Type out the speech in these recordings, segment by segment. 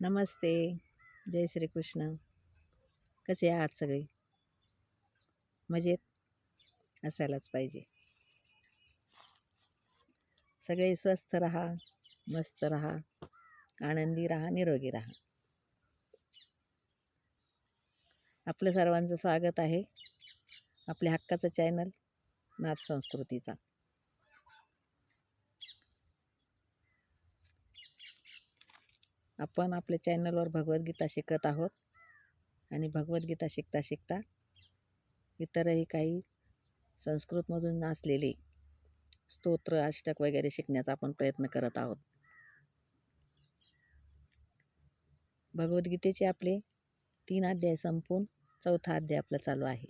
नमस्ते. जय श्री कृष्ण. कसे आहात सगळे? मजेत असायलाच पाहिजे. सगळे स्वस्थ राहा, मस्त राहा, आनंदी राहा, निरोगी राहा. आपलं सर्वांचं स्वागत आहे आपल्या हक्काचं चॅनल नाथ संस्कृतीचा. आपण आपल्या चॅनलवर भगवद्गीता शिकत आहोत आणि भगवद्गीता शिकता शिकता इतरही काही संस्कृतमधून असलेले स्तोत्र, अष्टक वगैरे शिकण्याचा आपण प्रयत्न करत आहोत. भगवद्गीतेचे आपले 3 अध्याय संपून 4था अध्याय आपला चालू आहे.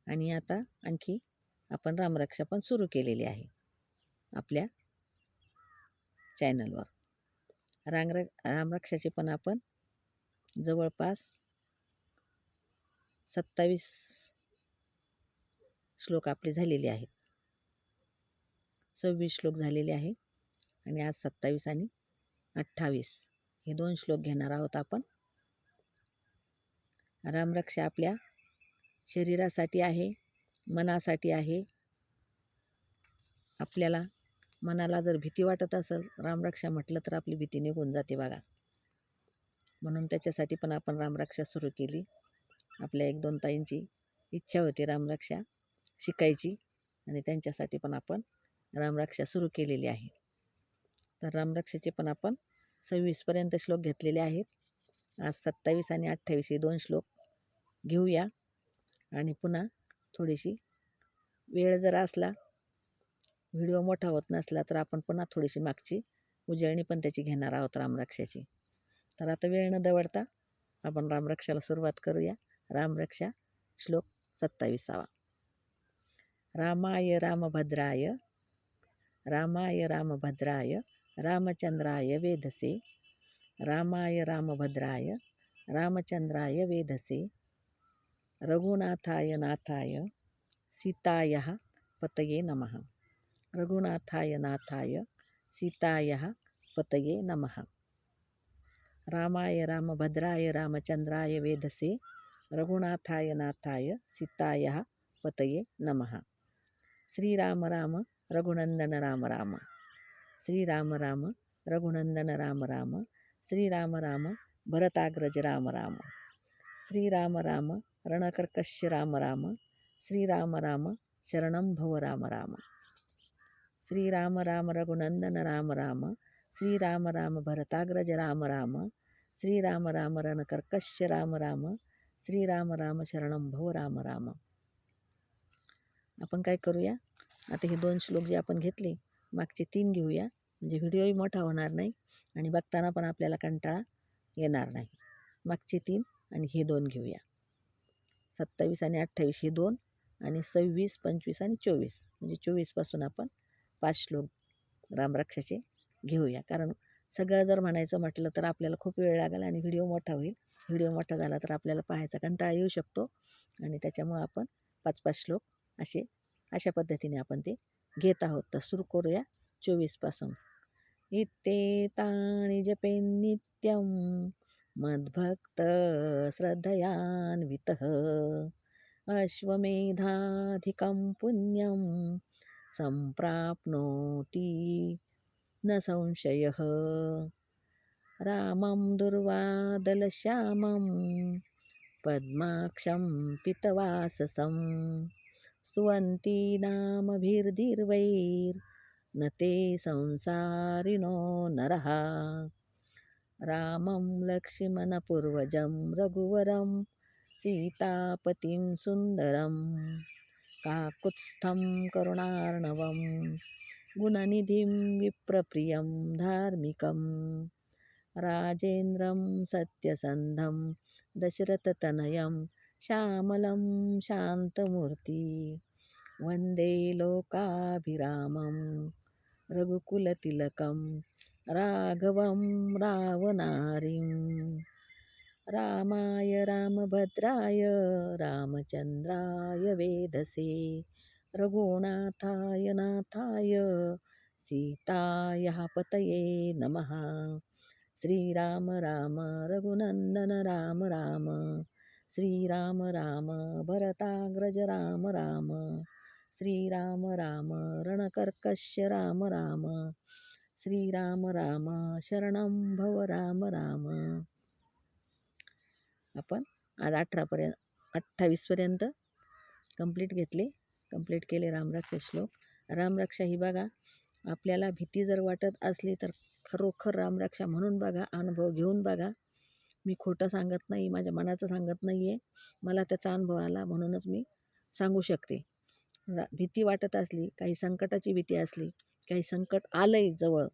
आणि आता आणखी आपण रामरक्षा पण सुरू केलेली आहे आपल्या चॅनलवर. रामरक्षाचे पण आपण जवळपास 27 श्लोक आपले झालेले आहेत. 26 श्लोक झालेले आहे आणि आज 27 आणि 28 हे 2 श्लोक घेणार आहोत आपण. रामरक्षा आपल्या शरीरासाठी आहे, मनासाठी आहे. आपल्याला मनाला जर भीती वाटत असेल, रामरक्षा म्हटलं तर आपली भीती निघून जाते बघा. म्हणून त्याच्यासाठी पण आपण रामरक्षा सुरू केली. आपल्या 1-2 ताईंची इच्छा होती रामरक्षा शिकायची आणि त्यांच्यासाठी पण आपण रामरक्षा सुरू केलेली आहे. तर रामरक्षाचे पण आपण 26पर्यंत श्लोक घेतलेले आहेत. आज 27 आणि 28 हे 2 श्लोक घेऊया. आणि पुन्हा थोडीशी वेळ जर असला, व्हिडिओ मोठा होत नसला तर आपण पुन्हा थोडीशी मागची उजळणी पण त्याची घेणार आहोत रामरक्षाची. तर आता वेळ न दवडता आपण रामरक्षाला सुरुवात करूया. रामरक्षा श्लोक 27. रामाय रामभद्राय रामाय रामभद्राय रामचंद्राय वेधसे रामाय रामभद्राय रामचंद्राय वेधसे रघुनाथाय नाथाय सीतायाः पतये नमः. रघुनाथाय नाथाय सीतायाः पतये नमः. रामाय रामभद्राय रामचंद्राय वेधसे रघुनाथाय नाथाय सीतायाः पतये नमः. श्रीराम राम रघुनंदन राम राम. श्रीराम राम रघुनंदन राम राम. श्रीराम राम भरताग्रज राम राम. श्रीराम राम रणकर्कश राम राम. श्रीराम राम शरणं भव राम राम. श्रीराम राम रघुनंदन राम राम. श्रीराम राम भरताग्रज राम राम. श्रीराम राम रणकर्कश राम राम. श्रीराम राम शरणं भव राम राम. आपण काय करूया, आता हे 2 श्लोक जे आपण घेतले, मागचे 3 घेऊया. म्हणजे व्हिडिओही मोठा होणार नाही आणि बघताना पण आपल्याला कंटाळा येणार नाही. मागचे 3 आणि हे 2 घेऊया. 27 आणि 28 हे 2 आणि 26, 25 आणि 24 म्हणजे 24 पासून आपण 5 श्लोक रामरक्षाचे घेऊया. कारण सगळं जर म्हणायचं म्हटलं तर आपल्याला खूप वेळ लागेल आणि व्हिडिओ मोठा होईल. व्हिडिओ मोठा झाला तर आपल्याला पाहायचा कंटाळा येऊ शकतो आणि त्याच्यामुळं आपण 5-5 श्लोक अशा पद्धतीने आपण ते घेत आहोत. तर सुरू करूया 24 पासून. इत्येतानि जपे नित्यं मद्भक्त श्रद्धयान्वितः अश्वमेधाधिकं पुण्यं सम्प्राप्नोति न संशयः. रामं दुर्वादलश्यामं पद्माक्षं पीतवाससं स्तुवन्ति नामभिर्दीर्घैर्न ते संसारिणो नरः. रामं लक्ष्मणपूर्वजं रघुवरं सीतापतिं सुन्दरं काकुत्स्थं करुणार्णवं गुणनिधिं विप्रप्रियं धार्मिकं राजेन्द्रं सत्यसन्धं दशरथतनयं श्यामलं शान्तमूर्ति वन्दे लोकाभिरामं रघुकुलतिलकं राघवं रावणारिं. रामाय रामभद्राय रामचंद्राय वेधसे रघुनाथाय नाथाय सीतायाः पतये नमः. श्रीराम राम रघुनंदन राम राम, श्रीराम राम भरताग्रज राम राम, श्रीराम राम रणकर्कश राम राम, श्रीराम राम शरणं भव राम राम. आपण आज 28पर्यंत कंप्लीट केले रामरक्षा श्लोक. रामरक्षा ही बघा, आपल्याला भीती जर वाटत असली तर खरोखर रामरक्षा म्हणून बघा, अनुभव घेऊन बघा. मी खोटं सांगत नाही, माझ्या मनाचं सांगत नाही आहे, मला त्याचा अनुभव आला म्हणूनच मी सांगू शकते. भीती वाटत असली, काही संकटाची भीती असली, काही संकट आलंय जवळ,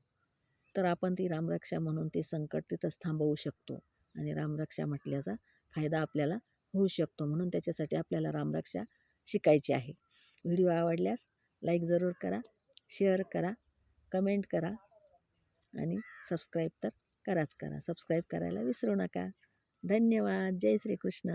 तर आपण ती रामरक्षा म्हणून ते संकट तिथंच थांबवू शकतो आणि रामरक्षा म्हटल्याचा फायदा आपल्याला होऊ शकतो. म्हणून त्याच्यासाठी आपल्याला रामरक्षा शिकायची आहे. व्हिडिओ आवडल्यास लाईक जरूर करा, शेअर करा, कमेंट करा आणि सबस्क्राईब तर कराच करा. सबस्क्राईब करायला विसरू नका. धन्यवाद. जय श्रीकृष्ण.